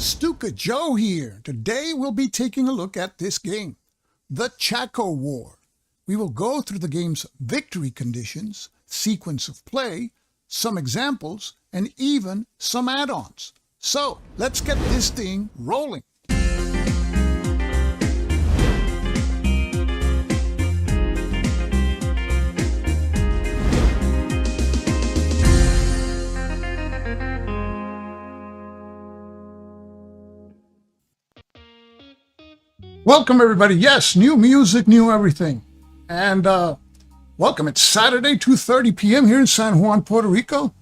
Stuka Joe here. Today we'll be taking a look at this game, the Chaco War. We will go through the game's victory conditions, sequence of play, some examples, and even some add-ons. So let's get this thing rolling. Welcome everybody. Yes, new music, new everything. And welcome. It's Saturday, 2:30 p.m. here in San Juan, Puerto Rico.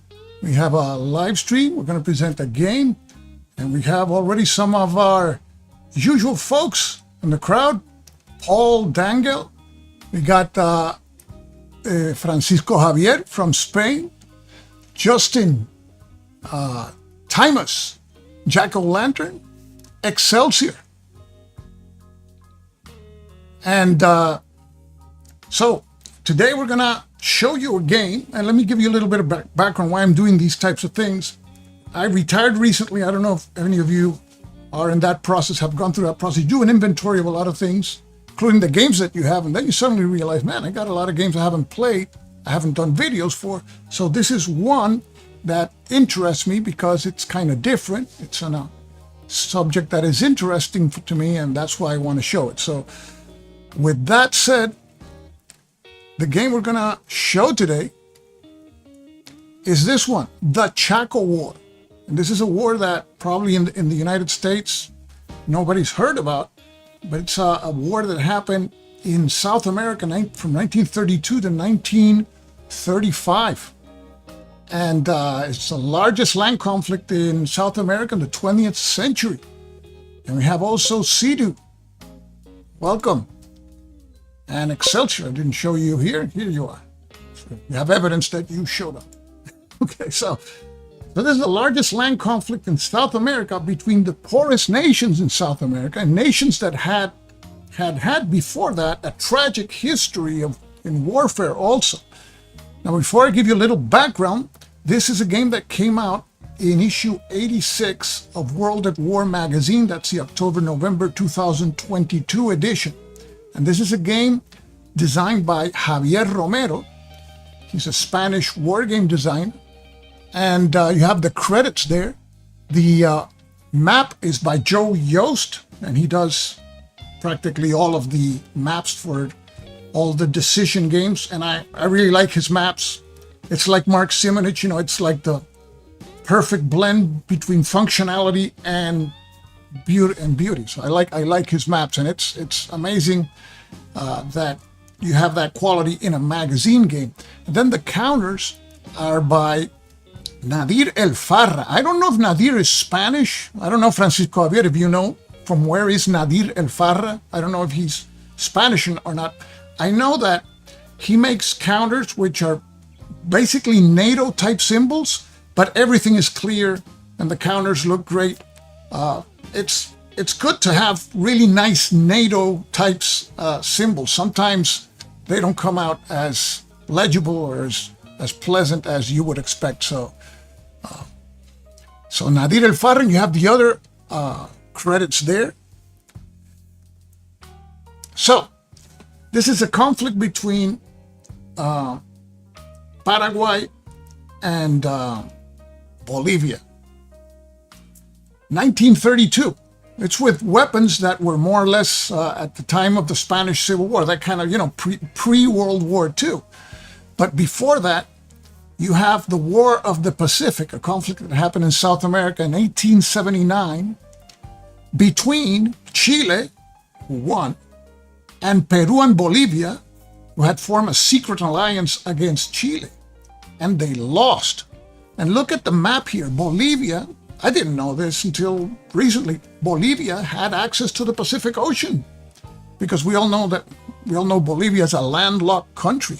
We have a live stream. We're going to present a game. And we have already some of our usual folks in the crowd. Paul Dangel. We got Francisco Javier from Spain. Justin Timus, Jack-O-Lantern, Excelsior. And so today we're going to show you a game, and let me give you a little bit of background why I'm doing these types of things. I retired recently. I don't know if any of you are in that process, have gone through that process. You do an inventory of a lot of things, including the games that you have, and then you suddenly realize, man, I got a lot of games I haven't played, I haven't done videos for. So this is one that interests me because it's kind of different. It's on a subject that is interesting to me, and that's why I want to show it. So with that said, the game we're going to show today is this one, the Chaco War. And this is a war that probably in the United States nobody's heard about, but it's a war that happened in South America from 1932 to 1935. And it's the largest land conflict in South America in the 20th century. And we have also Sea-Doo. Welcome. And Excelsior, I didn't show you here. Here you are. So you have evidence that you showed up. Okay, so this is the largest land conflict in South America between the poorest nations in South America and nations that had before that a tragic history in warfare also. Now, before I give you a little background, this is a game that came out in issue 86 of World at War magazine. That's the October-November 2022 edition. And this is a game designed by Javier Romero. He's a Spanish war game designer. And you have the credits there. The map is by Joe Yost, and he does practically all of the maps for all the Decision games. And I really like his maps. It's like Mark Simonich, it's like the perfect blend between functionality and beauty. So I like his maps, and it's amazing that you have that quality in a magazine game. And then the counters are by Nadir El Farra. I don't know if Nadir is Spanish. I don't know, Francisco Javier, if you know from where is Nadir El Farra. I don't know if he's Spanish or not. I know that he makes counters which are basically NATO type symbols, but everything is clear and the counters look great. It's good to have really nice NATO types symbols. Sometimes they don't come out as legible or as pleasant as you would expect. So Nadir El Farra, you have the other credits there. So this is a conflict between Paraguay and Bolivia. 1932. It's with weapons that were more or less at the time of the Spanish Civil War, that kind of, pre-World War II. But before that, you have the War of the Pacific, a conflict that happened in South America in 1879 between Chile, who won, and Peru and Bolivia, who had formed a secret alliance against Chile, and they lost. And look at the map here. Bolivia, I didn't know this until recently, Bolivia had access to the Pacific Ocean, because we all know Bolivia is a landlocked country.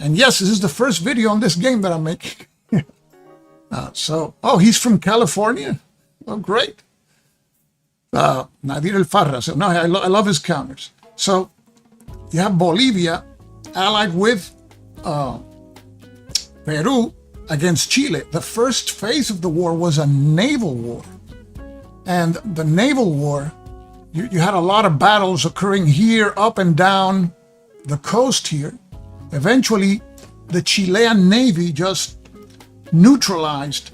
And yes, this is the first video on this game that I'm making. He's from California. Oh, great. Nadir El Farra. So, no, I love his counters. So you have Bolivia allied with Peru against Chile. The first phase of the war was a naval war. And the naval war, you had a lot of battles occurring here, up and down the coast here. Eventually, the Chilean Navy just neutralized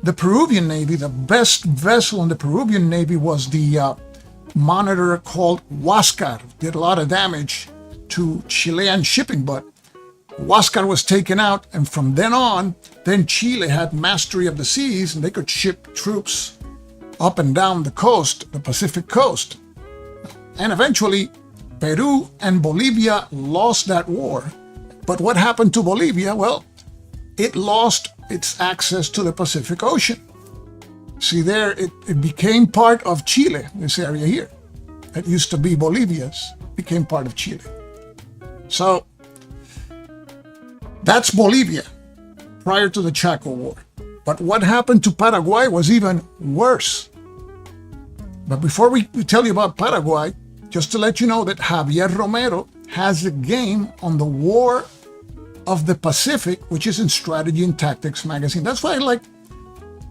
the Peruvian Navy. The best vessel in the Peruvian Navy was the monitor called Huáscar. Did a lot of damage to Chilean shipping, but Huáscar was taken out, and from then on, then Chile had mastery of the seas, and they could ship troops up and down the coast, the Pacific coast. And eventually, Peru and Bolivia lost that war. But what happened to Bolivia? Well, it lost its access to the Pacific Ocean. See there, it became part of Chile, this area here. It used to be Bolivia's, became part of Chile. So that's Bolivia prior to the Chaco War. But what happened to Paraguay was even worse. But before we tell you about Paraguay, just to let you know that Javier Romero has a game on the War of the Pacific, which is in Strategy and Tactics magazine. That's why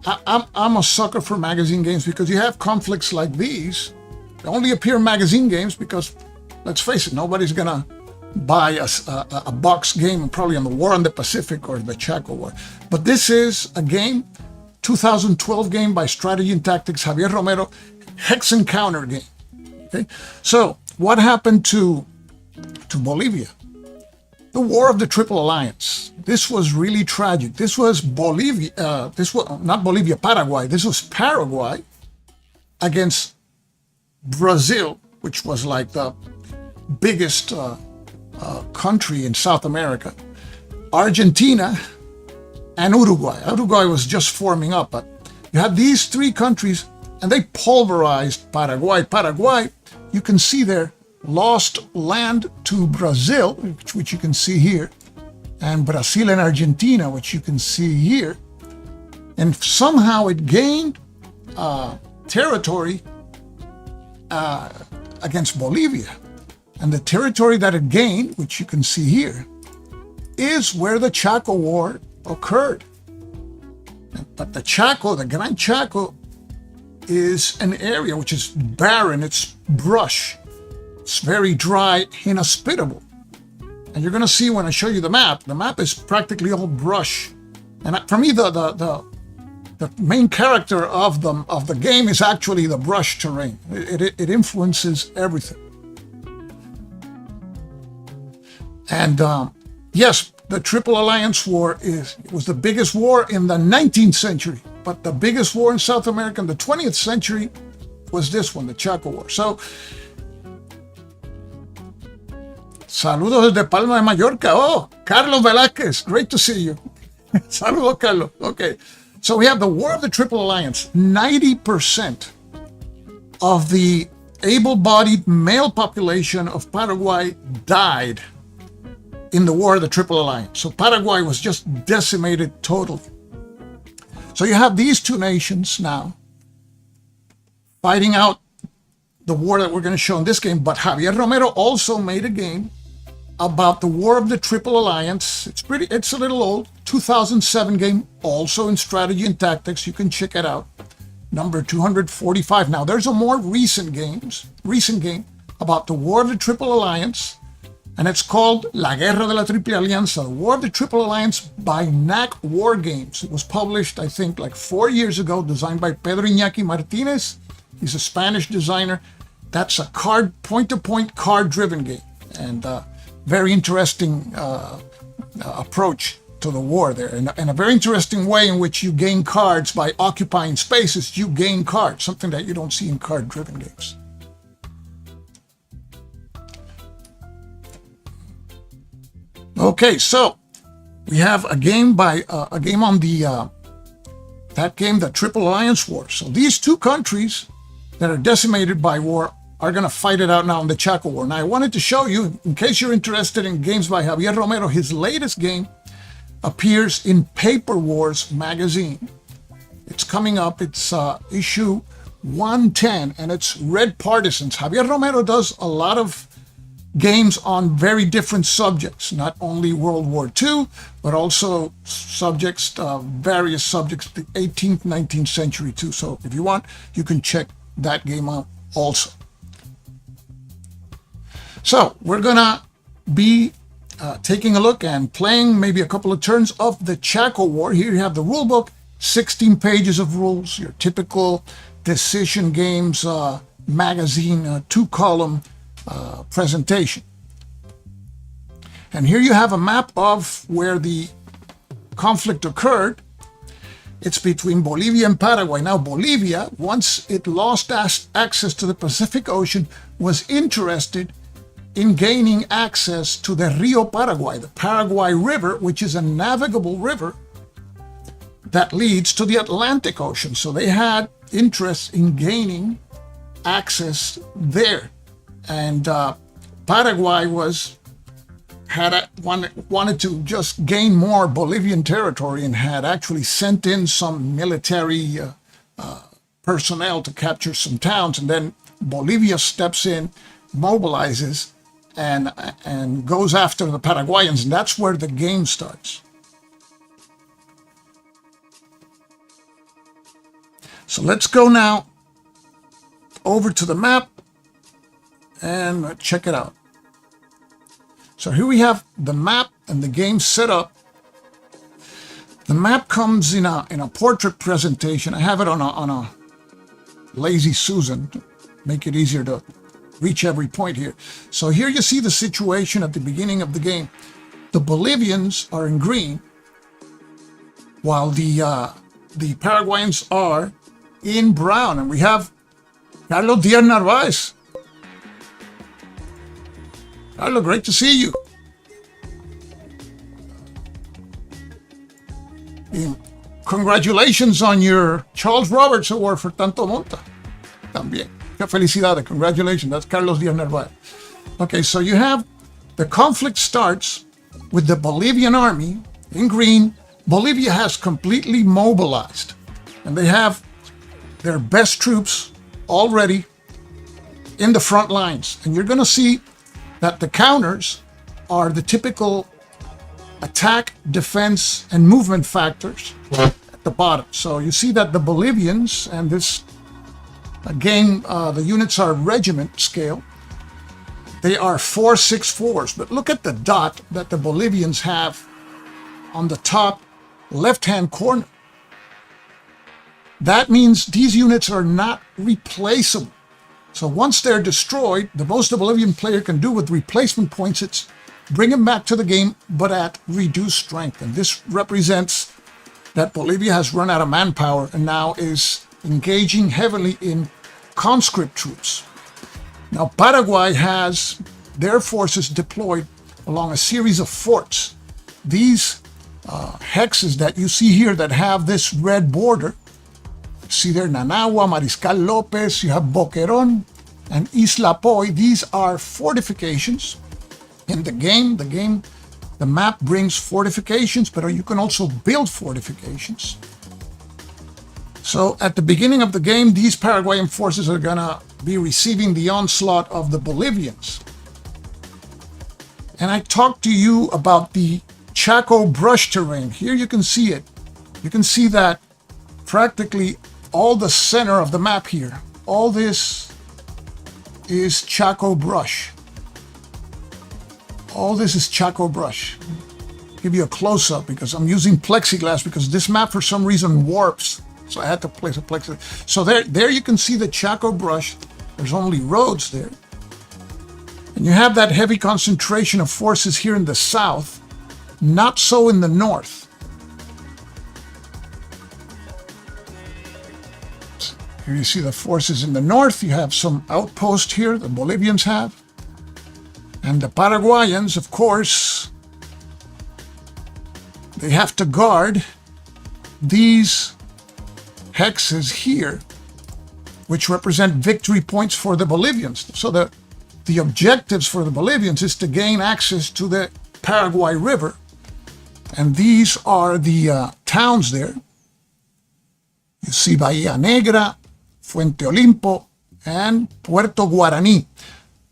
I'm a sucker for magazine games, because you have conflicts like these. They only appear in magazine games because, let's face it, nobody's gonna buy a box game probably on the War on the Pacific or the Chaco War. But this is a game, 2012 game by Strategy and Tactics, Javier Romero, Hex Encounter game. Okay, so what happened to Bolivia? The War of the Triple Alliance. This was really tragic. This was Bolivia. This was not Bolivia, Paraguay. This was Paraguay against Brazil, which was like the biggest country in South America. Argentina and Uruguay. Uruguay was just forming up, but you had these three countries, and they pulverized Paraguay. Paraguay, you can see there, lost land to Brazil, which you can see here, and Brazil and Argentina, which you can see here. And somehow it gained territory against Bolivia. And the territory that it gained, which you can see here, is where the Chaco War occurred. But the Chaco, the Gran Chaco, is an area which is barren, it's brush. It's very dry, inhospitable. And you're going to see when I show you the map is practically all brush. And for me, the main character of the game is actually the brush terrain. It influences everything. And yes, the Triple Alliance War was the biggest war in the 19th century. But the biggest war in South America in the 20th century was this one, the Chaco War. So, saludos desde Palma de Mallorca. Oh, Carlos Velázquez, great to see you. Saludos, Carlos. Okay, so we have the War of the Triple Alliance. 90% of the able-bodied male population of Paraguay died in the War of the Triple Alliance. So Paraguay was just decimated totally. So you have these two nations now fighting out the war that we're going to show in this game. But Javier Romero also made a game about the War of the Triple Alliance. It's a little old, 2007 game, also in Strategy and Tactics. You can check it out. Number 245. Now there's a more recent game about the War of the Triple Alliance, and it's called La Guerra de la Triple Alianza, the War of the Triple Alliance by NAC War Games. It was published, I think, like 4 years ago, designed by Pedro Iñaki Martinez. He's a Spanish designer. That's a point-to-point card-driven game, and very interesting approach to the war there, and a very interesting way in which you gain cards by occupying spaces. You gain cards, something that you don't see in card-driven games. Okay, so we have a game on the that game, the Triple Alliance War. So these two countries that are decimated by war are going to fight it out now in the Chaco War. Now, I wanted to show you, in case you're interested in games by Javier Romero, his latest game appears in Paper Wars magazine. It's coming up. It's issue 110, and it's Red Partisans. Javier Romero does a lot of games on very different subjects, not only World War II, but also subjects, various subjects, the 18th, 19th century too. So if you want, you can check that game out also. So we're gonna be taking a look and playing maybe a couple of turns of the Chaco War. Here you have the rule book, 16 pages of rules, your typical decision games magazine, two-column presentation. And here you have a map of where the conflict occurred. It's between Bolivia and Paraguay. Now, Bolivia, once it lost access to the Pacific Ocean, was interested in gaining access to the Rio Paraguay, the Paraguay River, which is a navigable river that leads to the Atlantic Ocean. So they had interest in gaining access there. And Paraguay wanted to just gain more Bolivian territory and had actually sent in some military personnel to capture some towns. And then Bolivia steps in, mobilizes, and goes after the Paraguayans, and that's where the game starts. So let's go now over to the map and check it out. So here we have the map and the game set up. The map comes in a portrait presentation. I have it on a Lazy Susan to make it easier to reach every point here. So here you see the situation at the beginning of the game. The Bolivians are in green, while the Paraguayans are in brown. And we have Carlos Diaz Narvaez. Carlos, great to see you. And congratulations on your Charles Roberts Award for Tanto Monta. También. Qué felicidades. Congratulations. That's Carlos Diaz Narvaez. Okay, so you have the conflict starts with the Bolivian army in green. Bolivia has completely mobilized, and they have their best troops already in the front lines. And you're going to see that the counters are the typical attack, defense, and movement factors at the bottom. So you see that the Bolivians, and this again, the units are regiment scale. They are 464s, but look at the dot that the Bolivians have on the top left-hand corner. That means these units are not replaceable. So once they're destroyed, the most a Bolivian player can do with replacement points, it's bring them back to the game, but at reduced strength. And this represents that Bolivia has run out of manpower and now is engaging heavily in conscript troops. Now, Paraguay has their forces deployed along a series of forts. These hexes that you see here that have this red border, see there, Nanagua, Mariscal Lopez, you have Boquerón, and Isla Poy. These are fortifications. In the game, the map brings fortifications, but you can also build fortifications. So at the beginning of the game, these Paraguayan forces are going to be receiving the onslaught of the Bolivians. And I talked to you about the Chaco brush terrain. Here you can see it. You can see that practically all the center of the map here, all this is Chaco brush. All this is Chaco brush. I'll give you a close-up because I'm using plexiglass because this map for some reason warps. So I had to place a plexiglass. So there you can see the Chaco brush. There's only roads there. And you have that heavy concentration of forces here in the south. Not so in the north. Here you see the forces in the north. You have some outposts here, the Bolivians have. And the Paraguayans, of course, they have to guard these hexes here, which represent victory points for the Bolivians. So the objectives for the Bolivians is to gain access to the Paraguay River. And these are the towns there. You see Bahía Negra, Fuente Olimpo, and Puerto Guaraní.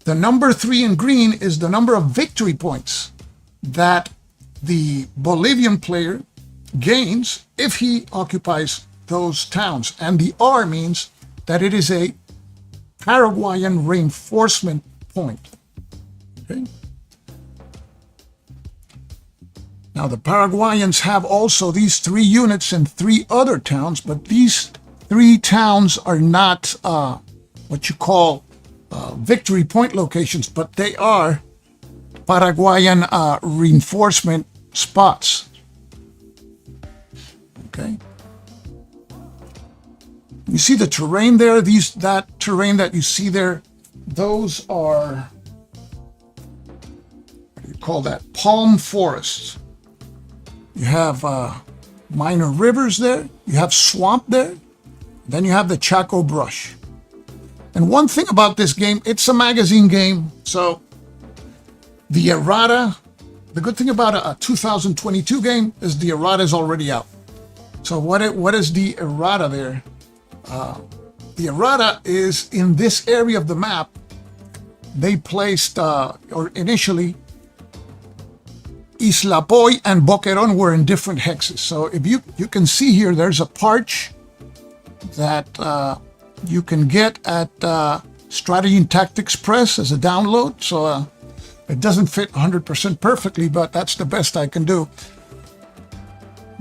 The number 3 in green is the number of victory points that the Bolivian player gains if he occupies those towns. And the R means that it is a Paraguayan reinforcement point. Okay. Now the Paraguayans have also these 3 units in 3 other towns, but these 3 towns are not what you call victory point locations, but they are Paraguayan reinforcement spots. Okay. You see the terrain there? That terrain that you see there, those are, what do you call that? Palm forests. You have minor rivers there. You have swamp there. Then you have the Chaco brush. And one thing about this game, it's a magazine game. So the errata, the good thing about a 2022 game is the errata is already out. So what is the errata there? The errata is in this area of the map. They placed, or initially, Isla Poy and Boquerón were in different hexes. So if you can see here, there's a parch that you can get at Strategy and Tactics Press as a download. So it doesn't fit 100% perfectly, but that's the best I can do.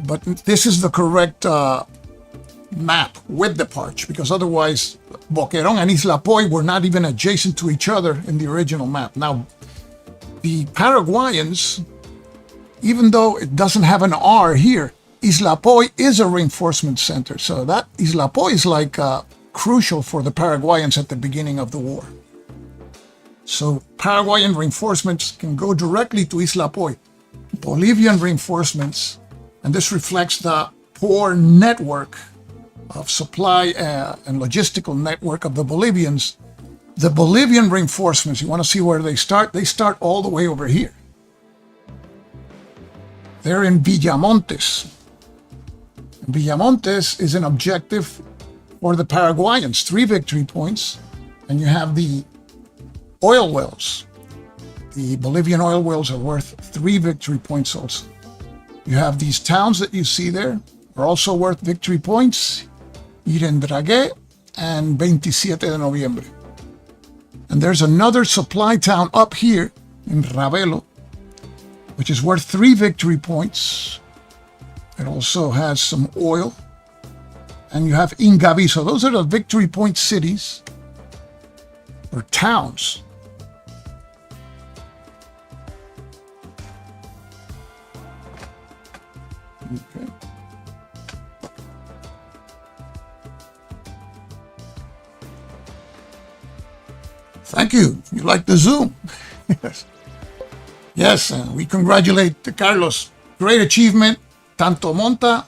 But this is the correct map with the parch, because otherwise Boquerón and Isla Poy were not even adjacent to each other in the original map. Now, the Paraguayans, even though it doesn't have an R here, Isla Poy is a reinforcement center. So that Isla Poy is like crucial for the Paraguayans at the beginning of the war. So Paraguayan reinforcements can go directly to Isla Poy. Bolivian reinforcements, and this reflects the poor network of supply and logistical network of the Bolivians. The Bolivian reinforcements, you want to see where they start? They start all the way over here. They're in Villamontes. Villamontes is an objective for the Paraguayans, 3 victory points. And you have the oil wells. The Bolivian oil wells are worth 3 victory points also. You have these towns that you see there are also worth victory points. Irendragué and 27 de Noviembre. And there's another supply town up here in Ravelo, which is worth 3 victory points. It also has some oil. And you have Ingaví. So those are the victory point cities or towns. Okay. Thank you. You like the zoom? Yes. Yes, we congratulate Carlos. Great achievement. Tanto Monta.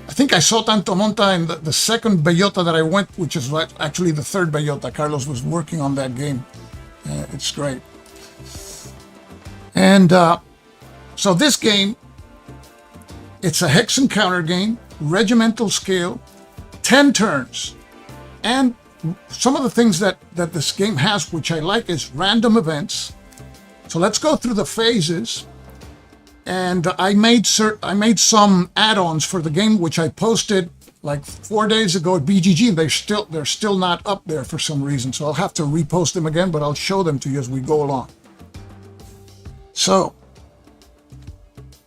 I think I saw Tanto Monta in the second Bellota that I went, which is actually the third Bellota. Carlos was working on that game. It's great. And so this game, it's a hex and counter game, regimental scale, 10 turns. And some of the things that this game has, which I like, is random events. So let's go through the phases. And I made some add-ons for the game, which I posted like 4 days ago at BGG, and they're still not up there for some reason. So I'll have to repost them again, but I'll show them to you as we go along. So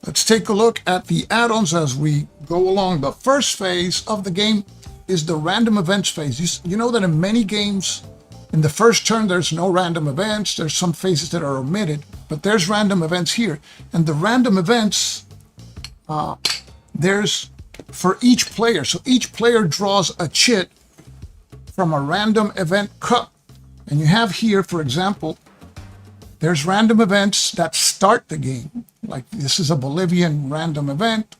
let's take a look at the add-ons as we go along. The first phase of the game is the random events phase. You know that in many games, in the first turn, there's no random events. There's some phases that are omitted. but there's random events here. And the random events, there's for each player. So each player draws a chit from a random event cup. And you have here, for example, there's random events that start the game. Like this is a Bolivian random event.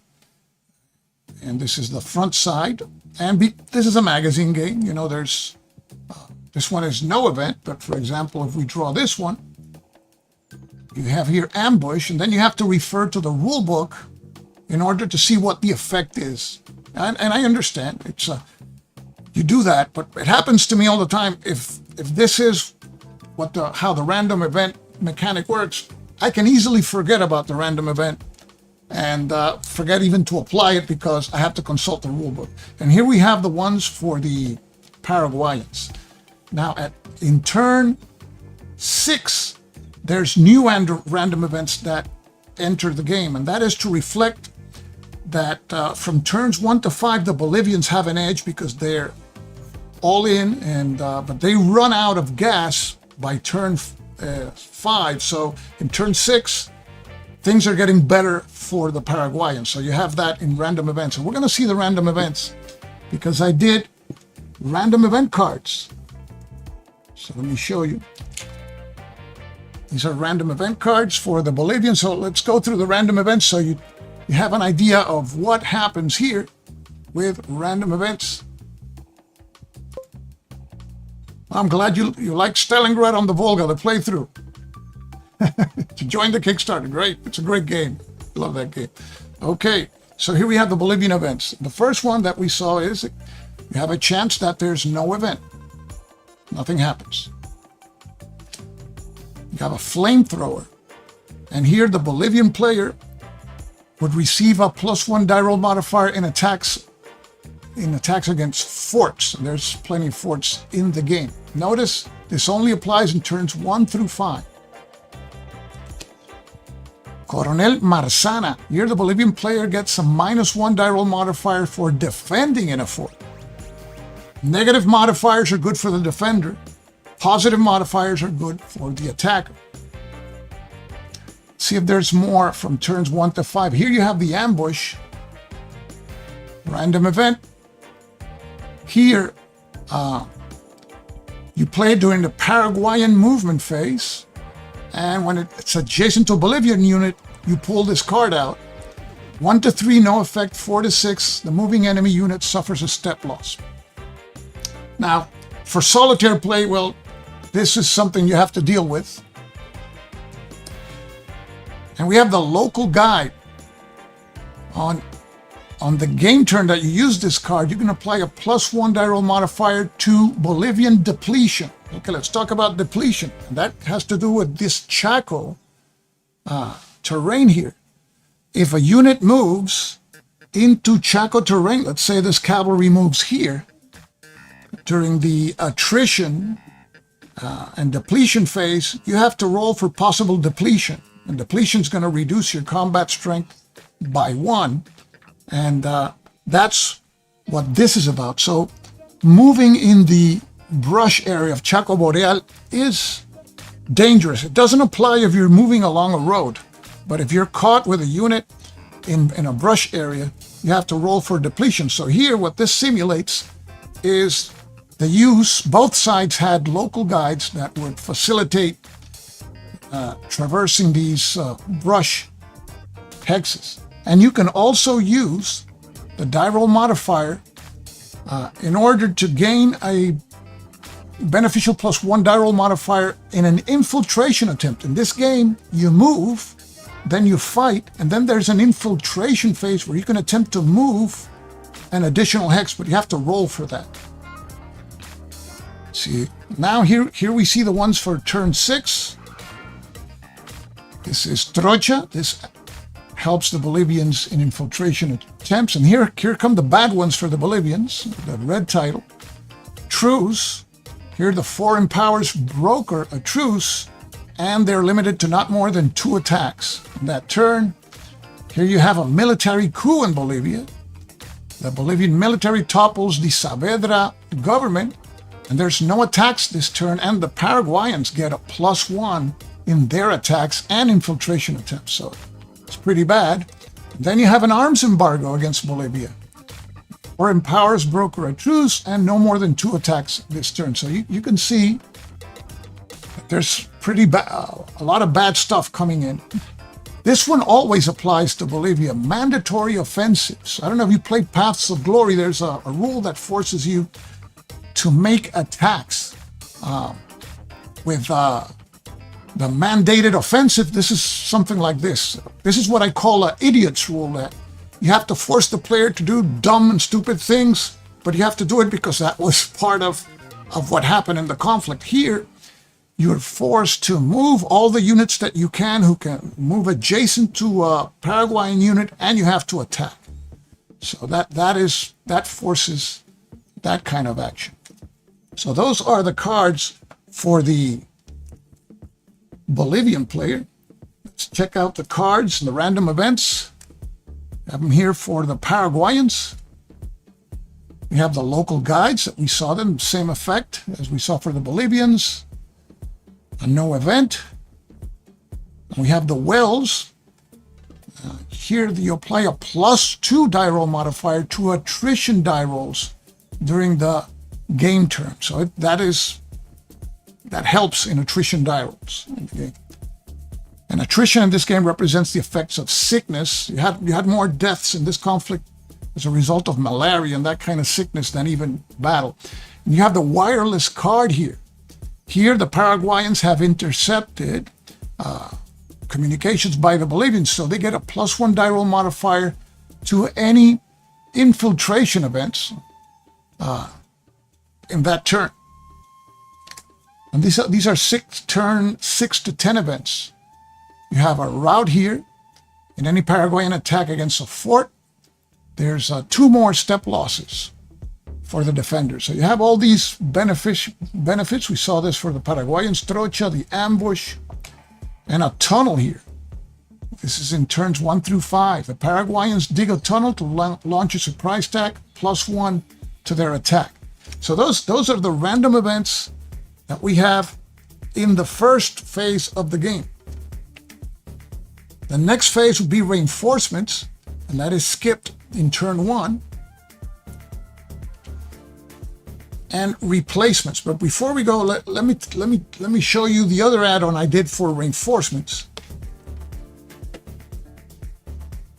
And this is the front side. And this is a magazine game. You know, there's, this one is no event. But for example, if we draw this one, you have here ambush. And then you have to refer to the rule book in order to see what the effect is. And I understand. It's you do that, but it happens to me all the time. If this is what how the random event mechanic works, I can easily forget about the random event and forget even to apply it because I have to consult the rule book. And here we have the ones for the Paraguayans. Now in turn 6, there's new random events that enter the game, and that is to reflect that from turns 1 to 5, the Bolivians have an edge because they're all in, and but they run out of gas by turn 5. So in turn 6, things are getting better for the Paraguayans. So you have that in random events. And we're going to see the random events because I did random event cards. So let me show you. These are random event cards for the Bolivians. So let's go through the random events so you have an idea of what happens here with random events. I'm glad you like Stalingrad on the Volga, the playthrough. To join the Kickstarter, great. It's a great game. Love that game. Okay, so here we have the Bolivian events. The first one that we saw is you have a chance that there's no event. Nothing happens. You have a flamethrower. And here the Bolivian player would receive a +1 die roll modifier in attacks against forts. And there's plenty of forts in the game. Notice this only applies in turns 1 through 5. Coronel Marzana. Here the Bolivian player gets a -1 die roll modifier for defending in a fort. Negative modifiers are good for the defender. Positive modifiers are good for the attacker. See if there's more from turns 1 to 5. Here you have the ambush. Random event. Here, you play during the Paraguayan movement phase. And when it's adjacent to a Bolivian unit, you pull this card out. 1 to 3, no effect. 4 to 6, the moving enemy unit suffers a step loss. Now, for solitaire play, well, this is something you have to deal with. And we have the local guide. On the game turn that you use this card, you can apply a +1 die roll modifier to Bolivian depletion. Okay, let's talk about depletion. And that has to do with this Chaco terrain here. If a unit moves into Chaco terrain, let's say this cavalry moves here, during the attrition and depletion phase, you have to roll for possible depletion. And depletion is going to reduce your combat strength by 1. And that's what this is about. So moving in the brush area of Chaco Boreal is dangerous. It doesn't apply if you're moving along a road. But if you're caught with a unit in a brush area, you have to roll for depletion. So here what this simulates is the use, both sides had local guides that would facilitate traversing these brush hexes. And you can also use the die roll modifier in order to gain a beneficial +1 die roll modifier in an infiltration attempt. In this game, you move, then you fight, and then there's an infiltration phase where you can attempt to move an additional hex, but you have to roll for that. See, now here we see the ones for turn 6. This is Trocha. This helps the Bolivians in infiltration attempts. And here come the bad ones for the Bolivians, the red title. Truce. Here the foreign powers broker a truce, and they're limited to not more than 2 attacks in that turn. Here you have a military coup in Bolivia. The Bolivian military topples the Saavedra government, and there's no attacks this turn, and the Paraguayans get a +1 in their attacks and infiltration attempts. So it's pretty bad. Then you have an arms embargo against Bolivia. Foreign powers broker a truce and no more than 2 attacks this turn. So you can see that there's a lot of bad stuff coming in. This one always applies to Bolivia. Mandatory offensives. I don't know if you played Paths of Glory. There's a rule that forces you to make attacks with the mandated offensive. This is something like this. This is what I call an idiot's rule. That you have to force the player to do dumb and stupid things, but you have to do it because that was part of what happened in the conflict. Here, you're forced to move all the units that you can, who can move adjacent to a Paraguayan unit, and you have to attack. So that forces that kind of action. So those are the cards for the Bolivian player. Let's check out the cards and the random events. I have them here for the Paraguayans. We have the local guides that we saw them, same effect as we saw for the Bolivians. A no event. We have the wells. Here you apply a +2 die roll modifier to attrition die rolls during the game term. So that helps in attrition die rolls. Okay. And attrition in this game represents the effects of sickness. You had more deaths in this conflict as a result of malaria and that kind of sickness than even battle. And you have the wireless card here. Here, the Paraguayans have intercepted communications by the Bolivians, so they get a +1 die roll modifier to any infiltration events in that turn. And these are 6 to 10 events. You have a rout here. In any Paraguayan attack against a fort, there's 2 more step losses for the defenders. So you have all these benefits. We saw this for the Paraguayans, trocha, the ambush, and a tunnel here. This is in turns 1 through 5. The Paraguayans dig a tunnel to launch a surprise attack, +1 to their attack. So those are the random events that we have in the first phase of the game. The next phase would be reinforcements, and that is skipped in turn 1. And replacements. But before we go, let me show you the other add-on I did for reinforcements.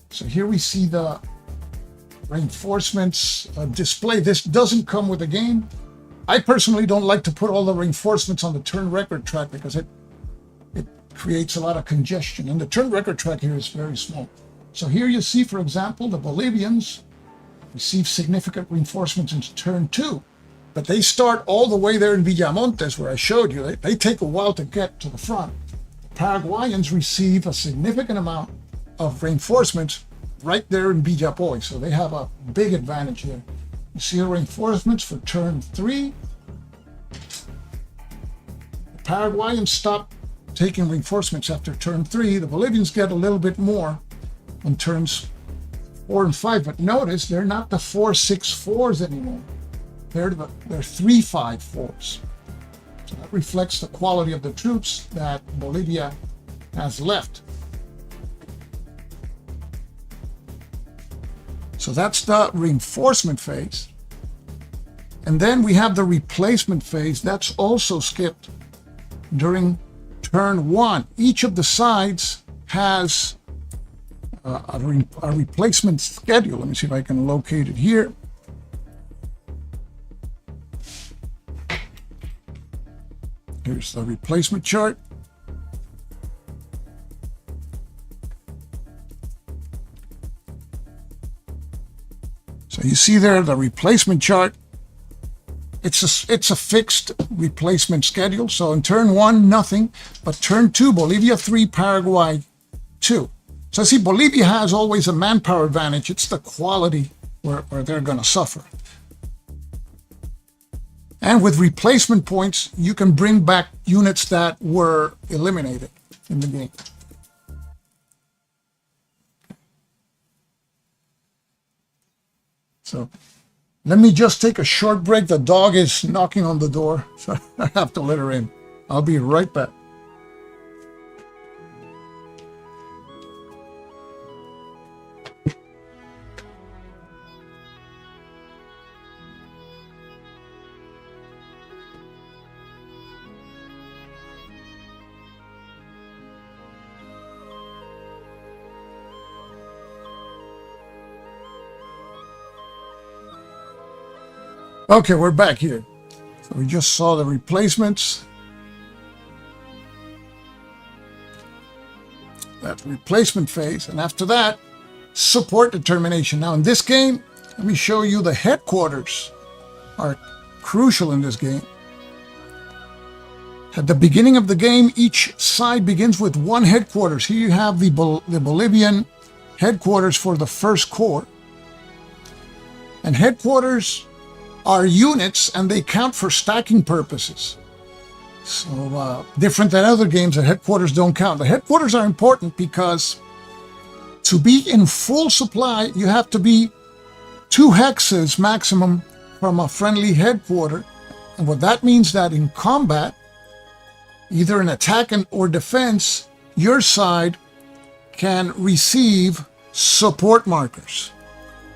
So here we see the reinforcements display. This doesn't come with the game. I personally don't like to put all the reinforcements on the turn record track because it creates a lot of congestion. And the turn record track here is very small. So here you see, for example, the Bolivians receive significant reinforcements in turn 2. But they start all the way there in Villamontes, where I showed you. They take a while to get to the front. The Paraguayans receive a significant amount of reinforcements right there in Villapoy, so they have a big advantage here. You see the reinforcements for turn 3. The Paraguayans stop taking reinforcements after turn 3. The Bolivians get a little bit more on turns 4 and 5, but notice they're not the 4-6-4s anymore. They're 3-5-4s. So that reflects the quality of the troops that Bolivia has left. So that's the reinforcement phase. And then we have the replacement phase. That's also skipped during turn 1. Each of the sides has a replacement schedule. Let me see if I can locate it here. Here's the replacement chart. So you see there the replacement chart. It's a fixed replacement schedule. So in turn 1, nothing, but turn 2, Bolivia 3, Paraguay 2. So see, Bolivia has always a manpower advantage. It's the quality where they're going to suffer. And with replacement points, you can bring back units that were eliminated in the game. So let me just take a short break. The dog is knocking on the door, so I have to let her in. I'll be right back. Okay, we're back here. So we just saw the replacements. That replacement phase. And after that, support determination. Now in this game, let me show you the headquarters are crucial in this game. At the beginning of the game, each side begins with one headquarters. Here you have the Bolivian headquarters for the first corps. And headquarters are units and they count for stacking purposes. So different than other games, the headquarters don't count. The headquarters are important because to be in full supply, you have to be 2 hexes maximum from a friendly headquarter. And what that means that in combat, either in attack or defense, your side can receive support markers.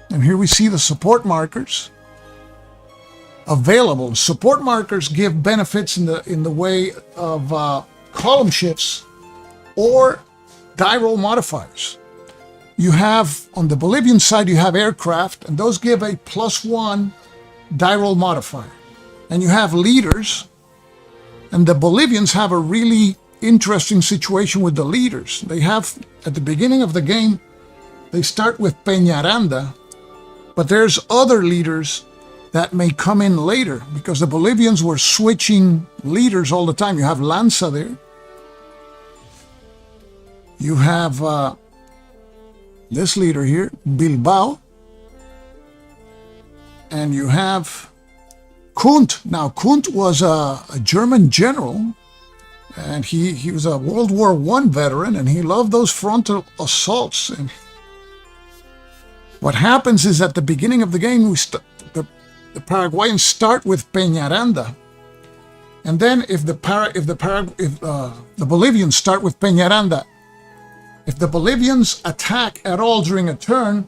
And here we see the support markers available. Support markers give benefits in the way of column shifts or die roll modifiers. You have, on the Bolivian side, you have aircraft, and those give a +1 die roll modifier. And you have leaders, and the Bolivians have a really interesting situation with the leaders. They have, at the beginning of the game, they start with Peñaranda, but there's other leaders that may come in later because the Bolivians were switching leaders all the time. You have Lanza there. You have this leader here, Bilbao. And you have Kunt. Now, Kunt was a German general, and he was a World War I veteran, and he loved those frontal assaults. And what happens is at the beginning of the game, the Paraguayans start with Peñaranda, and then if the Bolivians start with Peñaranda, if the Bolivians attack at all during a turn,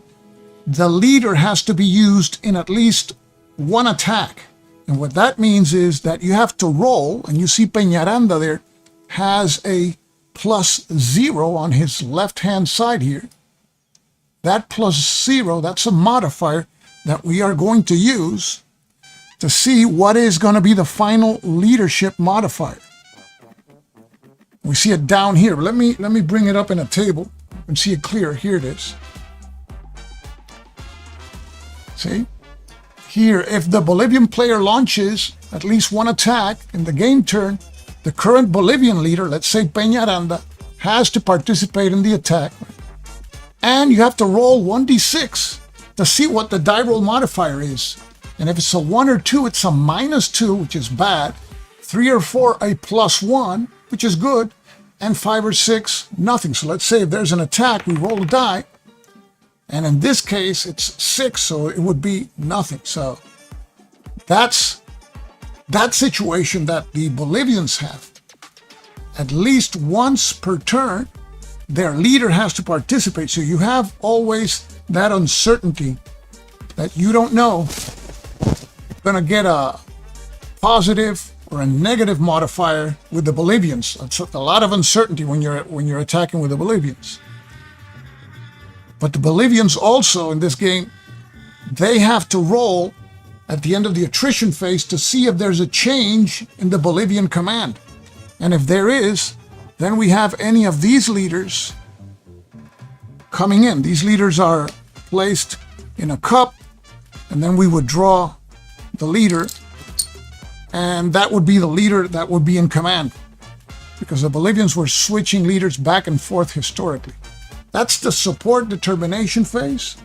the leader has to be used in at least one attack. And what that means is that you have to roll, and you see Peñaranda there has a +0 on his left-hand side here. That +0, that's a modifier that we are going to use to see what is going to be the final leadership modifier. We see it down here. Let me bring it up in a table and see it clear. Here it is. See? Here, if the Bolivian player launches at least one attack in the game turn, the current Bolivian leader, let's say Peñaranda, has to participate in the attack. And you have to roll 1d6 to see what the die roll modifier is. And if it's a 1 or 2, it's a -2, which is bad. 3 or 4, a +1, which is good. And 5 or 6, nothing. So let's say if there's an attack, we roll a die. And in this case, it's 6, so it would be nothing. So that's that situation that the Bolivians have. At least once per turn, their leader has to participate. So you have always that uncertainty that you don't know if you're going to get a positive or a negative modifier with the Bolivians. It's a lot of uncertainty when you're attacking with the Bolivians. But the Bolivians also in this game, they have to roll at the end of the attrition phase to see if there's a change in the Bolivian command. And if there is, then we have any of these leaders coming in. These leaders are placed in a cup, and then we would draw the leader, and that would be the leader that would be in command, because the Bolivians were switching leaders back and forth historically. That's the support determination phase.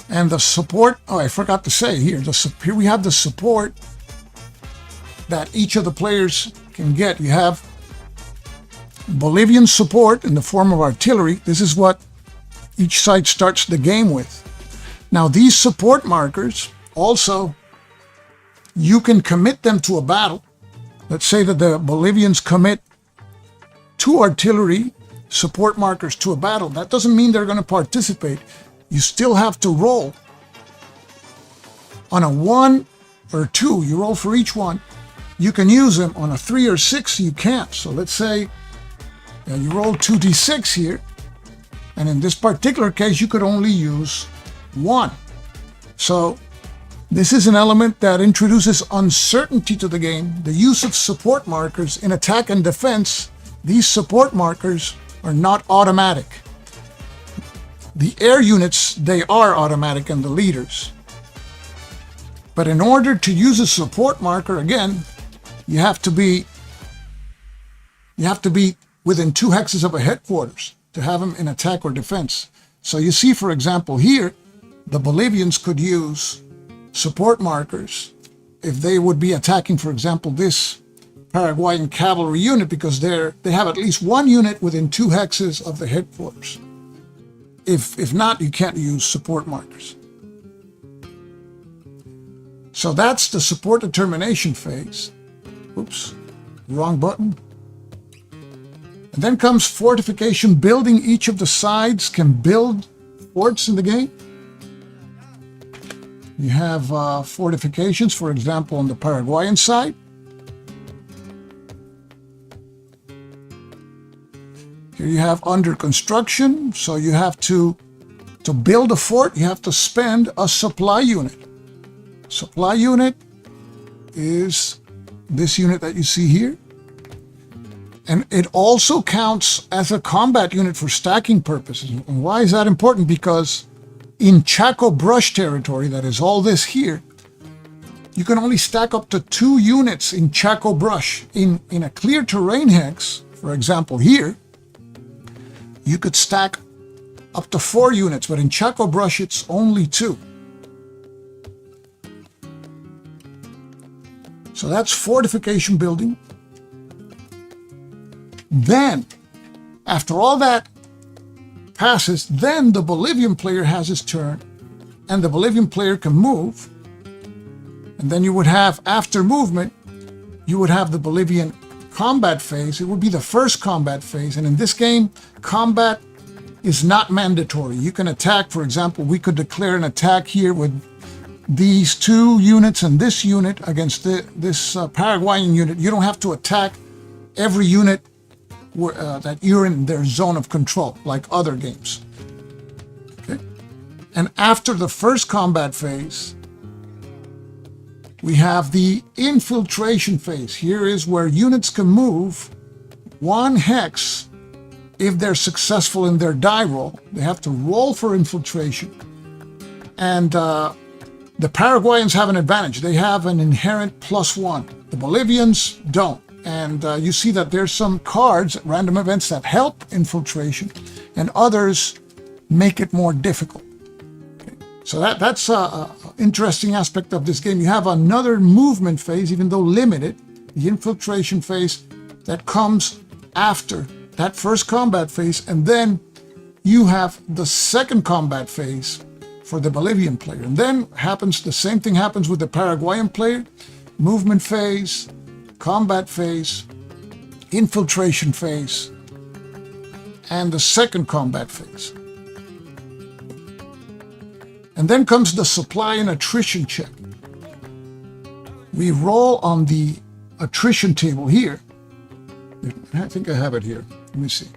And the support, oh, I forgot to say here, here we have the support that each of the players can get. You have Bolivian support in the form of artillery. This is what each side starts the game with. Now, these support markers also, you can commit them to a battle. Let's say that the Bolivians commit 2 artillery support markers to a battle. That doesn't mean they're going to participate. You still have to roll. On a 1 or 2, you roll for each one. You can use them. On a 3 or 6, you can't. So let's say you roll 2d6 here. And in this particular case, you could only use 1. So This is an element that introduces uncertainty to the game. The use of support markers in attack and defense, these support markers are not automatic. The air units, they are automatic, and the leaders. But in order to use a support marker, again, you have to be within 2 hexes of a headquarters to have them in attack or defense. So you see, for example, here, the Bolivians could use support markers if they would be attacking, for example, this Paraguayan cavalry unit, because they have at least 1 unit within 2 hexes of the headquarters. If not, you can't use support markers. So that's the support determination phase. Oops, wrong button. And then comes fortification building. Each of the sides can build forts in the game. You have fortifications, for example, on the Paraguayan side. Here you have under construction, so you have to build a fort, you have to spend a supply unit. Supply unit is this unit that you see here. And it also counts as a combat unit for stacking purposes. And why is that important? Because in Chaco brush territory, that is all this here, you can only stack up to 2 units in Chaco brush. In a clear terrain hex, for example here, you could stack up to 4 units, but in Chaco brush it's only 2. So that's fortification building. Then, after all that passes, then the Bolivian player has his turn, and the Bolivian player can move. And then you would have, after movement, you would have the Bolivian combat phase. It would be the first combat phase, and in this game, combat is not mandatory. You can attack, for example, we could declare an attack here with these 2 units and this unit against this Paraguayan unit. You don't have to attack every unit that you're in their zone of control, like other games. Okay? And after the first combat phase, we have the infiltration phase. Here is where units can move 1 hex if they're successful in their die roll. They have to roll for infiltration. And the Paraguayans have an advantage. They have an inherent +1. The Bolivians don't. And you see that there's some cards, random events, that help infiltration, and others make it more difficult. Okay. So that's an interesting aspect of this game. You have another movement phase, even though limited, the infiltration phase, that comes after that first combat phase, and then you have the second combat phase for the Bolivian player. And then the same thing happens with the Paraguayan player. Movement phase, combat phase, infiltration phase, and the second combat phase. And then comes the supply and attrition check. We roll on the attrition table here. I think I have it here. Let me see.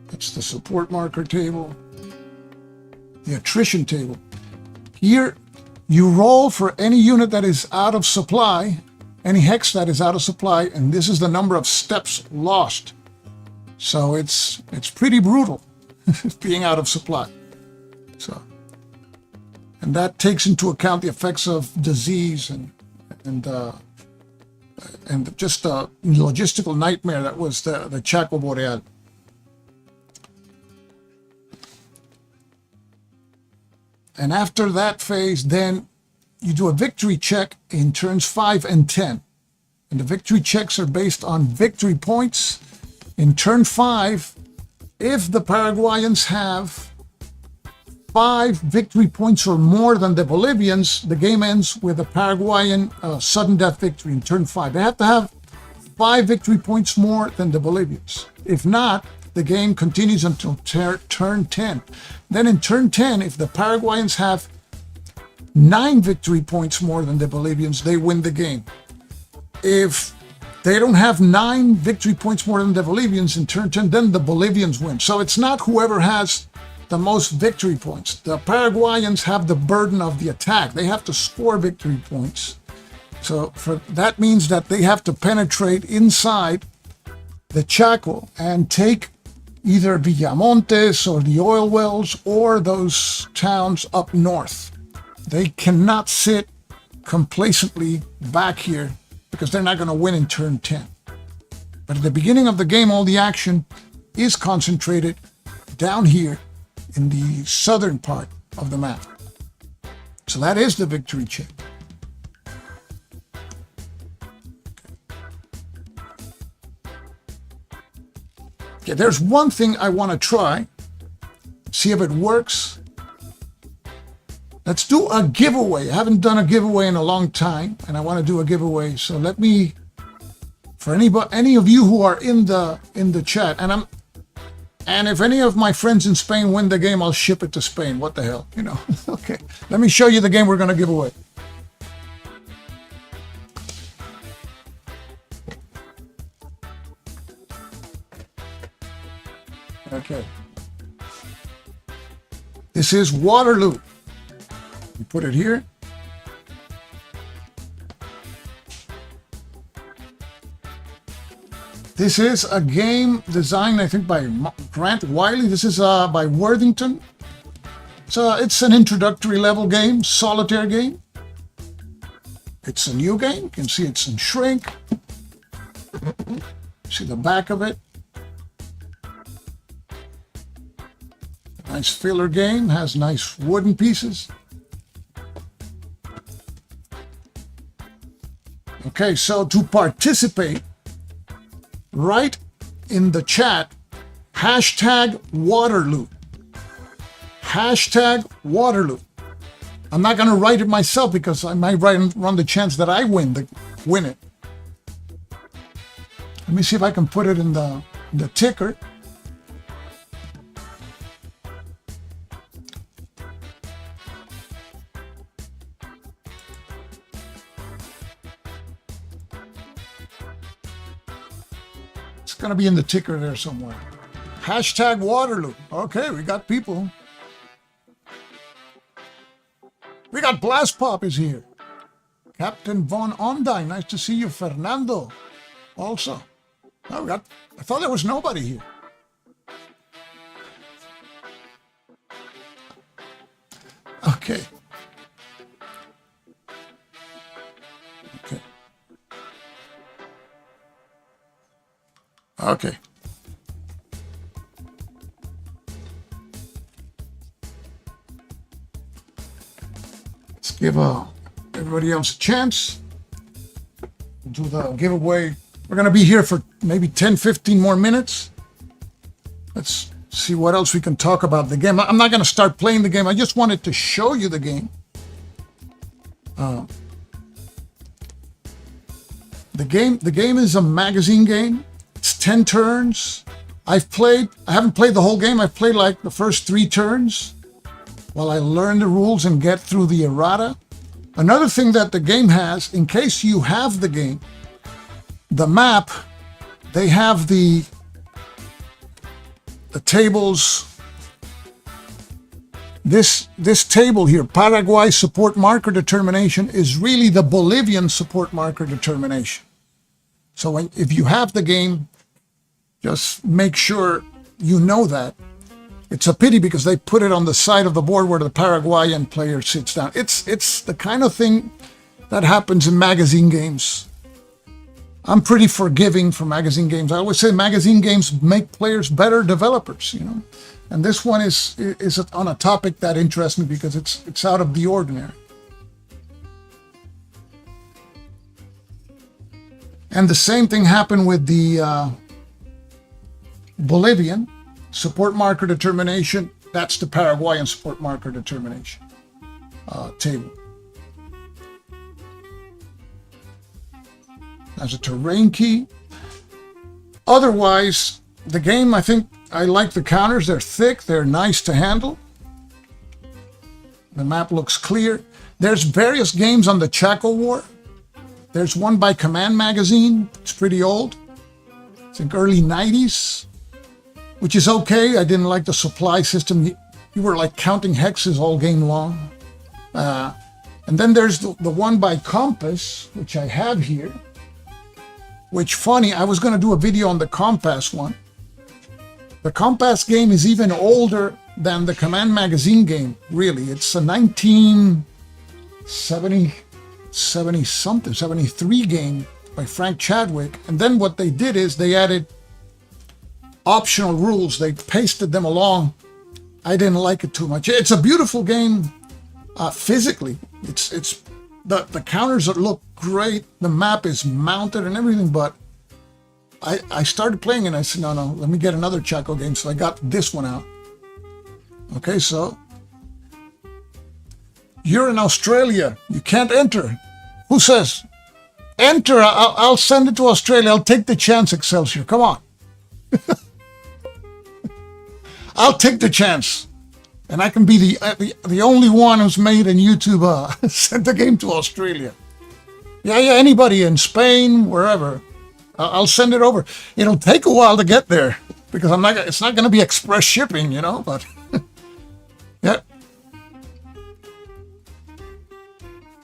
That's the support marker table. The attrition table. Here, you roll for any unit that is out of supply, any hex that is out of supply, and this is the number of steps lost. So it's pretty brutal being out of supply. So, and that takes into account the effects of disease and just a logistical nightmare that was the Chaco War. And after that phase, then you do a victory check in turns 5 and 10. And the victory checks are based on victory points. In turn 5, if the Paraguayans have 5 victory points or more than the Bolivians, the game ends with a Paraguayan sudden death victory in turn 5. They have to have 5 victory points more than the Bolivians. If not, the game continues until turn 10. Then in turn 10, if the Paraguayans have 9 victory points more than the Bolivians, they win the game. If they don't have 9 victory points more than the Bolivians in turn 10, then the Bolivians win. So it's not whoever has the most victory points. The Paraguayans have the burden of the attack. They have to score victory points. So that means that they have to penetrate inside the Chaco and take either Villamontes or the oil wells or those towns up north. They cannot sit complacently back here because they're not going to win in turn 10. But at the beginning of the game, all the action is concentrated down here in the southern part of the map. So that is the victory chip. Okay, there's one thing I want to try, see if it works. Let's do a giveaway. I haven't done a giveaway in a long time, and I want to do a giveaway. So let me, for any of you who are in the chat, and if any of my friends in Spain win the game, I'll ship it to Spain. What the hell, you know? Okay, let me show you the game we're going to give away. Okay. This is Waterloo. You put it here. This is a game designed, I think, by Grant Wiley. This is by Worthington. So it's an introductory level game, solitaire game. It's a new game. You can see it's in shrink. See the back of it. Nice filler game, has nice wooden pieces. Okay, so to participate, write in the chat, hashtag Waterloo. Hashtag Waterloo. I'm not going to write it myself because I might run the chance that I win it. Let me see if I can put it in the ticker. Going to be in the ticker there somewhere. Hashtag Waterloo. Okay, we got people. We got Blast Pop is here. Captain Von Ondine, nice to see you. Fernando, also. Oh, I thought there was nobody here. Okay. Okay. Let's give everybody else a chance. Do the giveaway. We're going to be here for maybe 10, 15 more minutes. Let's see what else we can talk about the game. I'm not going to start playing the game. I just wanted to show you the game. The game is a magazine game. It's 10 turns. I haven't played the whole game. I've played like the first 3 turns while I learn the rules and get through the errata. Another thing that the game has, in case you have the game, the map, they have the tables. This table here, Paraguay support marker determination, is really the Bolivian support marker determination. So if you have the game, just make sure you know that. It's a pity because they put it on the side of the board where the Paraguayan player sits down. It's the kind of thing that happens in magazine games. I'm pretty forgiving for magazine games. I always say magazine games make players better developers, you know. And this one is on a topic that interests me because it's out of the ordinary. And the same thing happened with the Bolivian support marker determination. That's the Paraguayan support marker determination table. There's a terrain key. Otherwise, the game, I think I like the counters. They're thick. They're nice to handle. The map looks clear. There's various games on the Chaco War. There's one by Command Magazine. It's pretty old. I think early 90s, which is okay. I didn't like the supply system. you were like counting hexes all game long. And then there's the one by Compass, which I have here. Which, funny, I was going to do a video on the Compass one. The Compass game is even older than the Command Magazine game, really. It's a 73 game by Frank Chadwick. And then what they did is they added optional rules. They pasted them along. I didn't like it too much. It's a beautiful game physically. It's the counters that look great. The map is mounted and everything, but I started playing and I said, no, let me get another Chaco game. So I got this one out. Okay, so you're in Australia. You can't enter. Who says? Enter. I'll send it to Australia. I'll take the chance, Excelsior. Come on. I'll take the chance. And I can be the only one who's made in YouTube sent the game to Australia. Yeah, anybody in Spain, wherever. I'll send it over. It'll take a while to get there because it's not going to be express shipping, but yeah.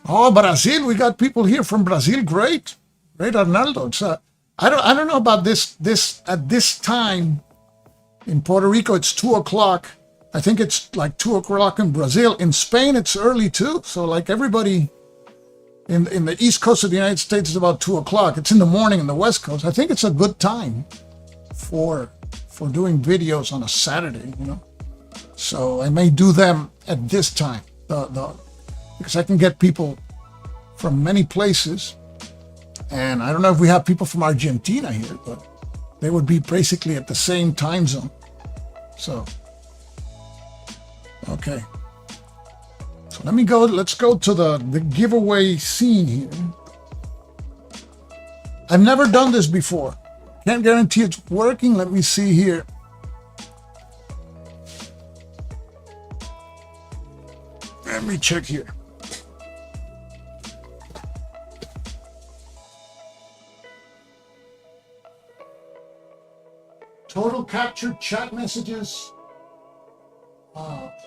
Oh, Brazil, we got people here from Brazil. Great, Arnaldo. It's, I don't know about this at this time in Puerto Rico. It's 2:00. I think it's like 2:00 in Brazil. In Spain, it's early too. So like everybody in the East Coast of the United States is about 2:00. It's in the morning in the West Coast. I think it's a good time for doing videos on a Saturday, So I may do them at this time, because I can get people from many places. And I don't know if we have people from Argentina here, but they would be basically at the same time zone. So, okay. So let's go to the giveaway scene here. I've never done this before. Can't guarantee it's working. Let me see here. Let me check here. Total captured chat messages.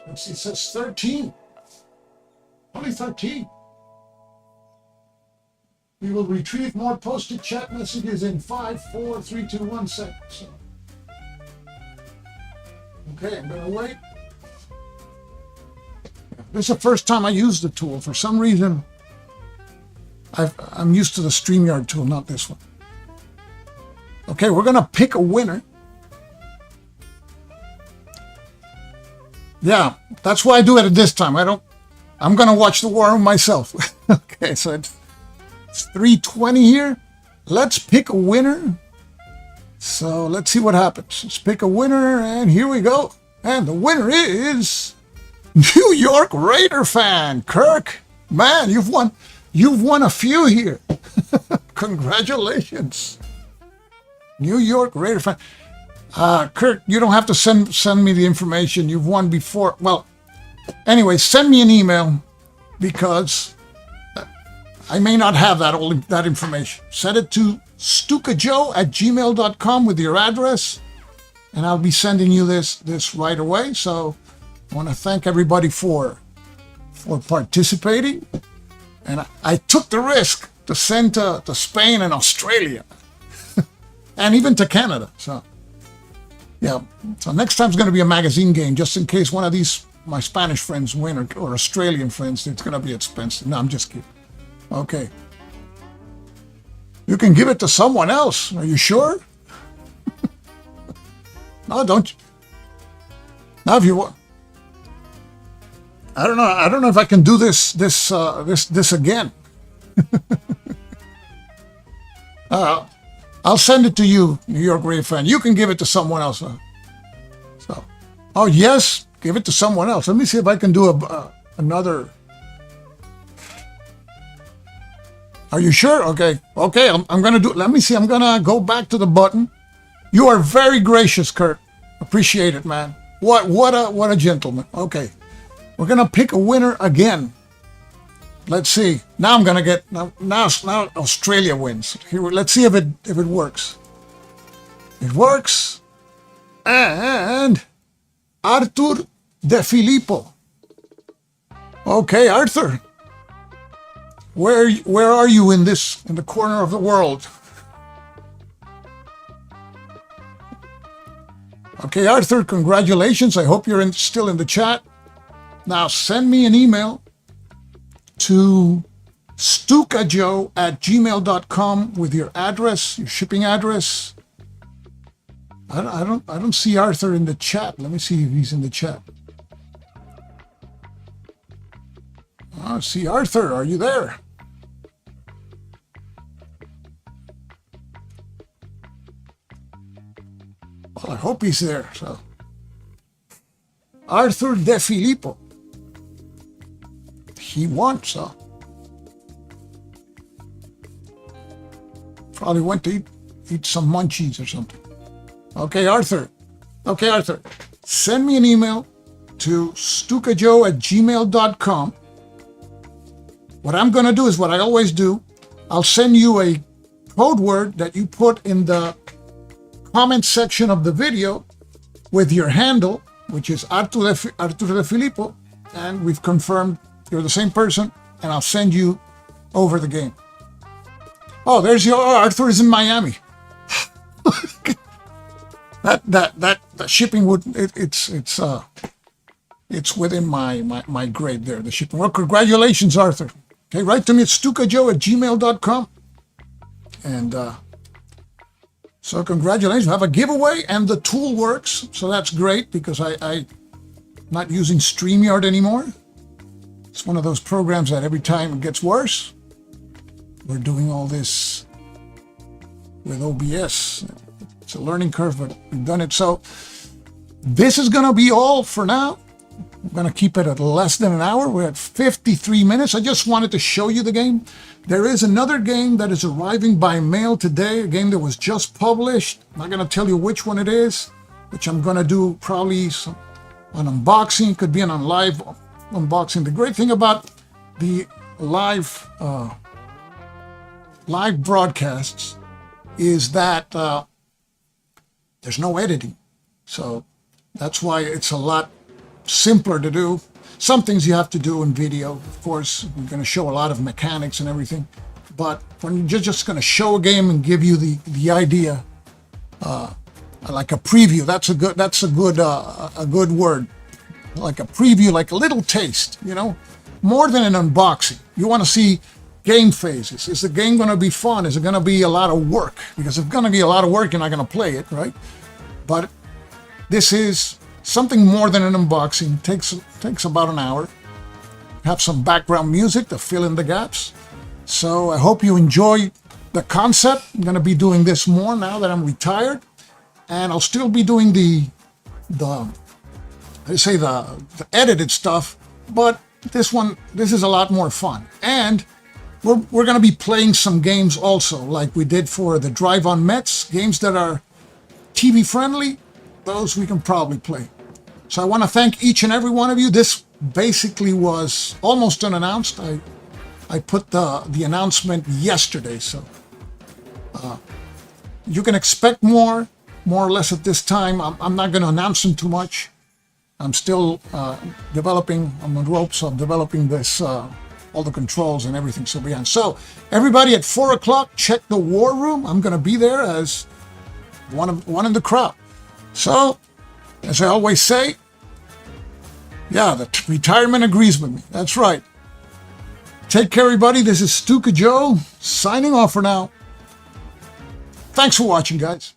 Let's see, it says 13. Only 13. We will retrieve more posted chat messages in 5, 4, 3, 2, 1 seconds. Okay, I'm gonna wait. This is the first time I used the tool. For some reason, I'm used to the StreamYard tool, not this one. Okay, we're gonna pick a winner. Yeah, that's why I do it at this time. I'm gonna watch the war myself. Okay, so it's 3:20 here. Let's pick a winner. So let's see what happens. Let's pick a winner, and here we go. And the winner is New York Raider fan Kirk. Man, you've won a few here. Congratulations, New York Raider fan. Kirk, you don't have to send me the information. You've won before. Well, anyway, send me an email because I may not have that information. Send it to stukajoe@gmail.com with your address, and I'll be sending you this right away. So I want to thank everybody for participating. And I took the risk to send to Spain and Australia and even to Canada. So yeah, so next time's going to be a magazine game, just in case one of my Spanish friends win or Australian friends. It's going to be expensive. No, I'm just kidding. Okay. You can give it to someone else. Are you sure? No, don't. Now, if you want, I don't know if I can do this again. I'll send it to you, New York Raider fan. You can give it to someone else. So, oh yes, give it to someone else. Let me see if I can do another. Are you sure? Okay. I'm gonna do. Let me see. I'm gonna go back to the button. You are very gracious, Kurt. Appreciate it, man. What a gentleman. Okay, we're gonna pick a winner again. Let's see. Now I'm gonna get now Australia wins. Here, let's see if it works. It works. And Arthur De Filippo. Okay, Arthur. Where are you in the corner of the world? Okay, Arthur, congratulations. I hope you're still in the chat. Now send me an email to stukajoe@gmail.com with your address, your shipping address. I don't see Arthur in the chat. Let me see if he's in the chat. Oh, see Arthur, are you there? Well, I hope he's there. So, Arthur De Filippo. He won, so. Probably went to eat some munchies or something. Okay, Arthur. Okay, Arthur. Send me an email to stukajoe@gmail.com. What I'm going to do is what I always do. I'll send you a code word that you put in the comment section of the video with your handle, which is Arthur De Filippo, and we've confirmed you're the same person, and I'll send you over the game. Oh, there's your Arthur is in Miami. that shipping would it's within my grade there, the shipping. Well, congratulations, Arthur. Okay, write to me at stukajoe@gmail.com. And so congratulations. I have a giveaway and the tool works. So that's great because I'm not using StreamYard anymore. It's one of those programs that every time it gets worse. We're doing all this with OBS. It's a learning curve, but we've done it. So this is going to be all for now. I'm going to keep it at less than an hour. We're at 53 minutes. I just wanted to show you the game. There is another game that is arriving by mail today, a game that was just published. I'm not going to tell you which one it is, which I'm going to do probably an unboxing. It could be an live unboxing. The great thing about the live broadcasts is that there's no editing. So that's why it's a lot simpler to do. Some things you have to do in video. Of course, we're going to show a lot of mechanics and everything. But when you're just going to show a game and give you the idea, like a preview, that's a good word. Like a preview, like a little taste, more than an unboxing. You want to see game phases. Is the game going to be fun? Is it going to be a lot of work? Because if it's going to be a lot of work, you're not going to play it, right? But this is something more than an unboxing. Takes about an hour. Have some background music to fill in the gaps. So I hope you enjoy the concept. I'm going to be doing this more now that I'm retired, and I'll still be doing the edited stuff. But this is a lot more fun, and we're going to be playing some games also, like we did for the Drive on Mets, games that are TV friendly. Those we can probably play. So I want to thank each and every one of you. This basically was almost unannounced. I put the announcement yesterday, so you can expect more or less at this time. I'm not going to announce them too much. I'm still developing on the ropes of developing this, all the controls and everything. So everybody at 4 o'clock, check the war room. I'm going to be there as one in the crowd. So, as I always say, yeah, the retirement agrees with me. That's right. Take care, everybody. This is Stuka Joe signing off for now. Thanks for watching, guys.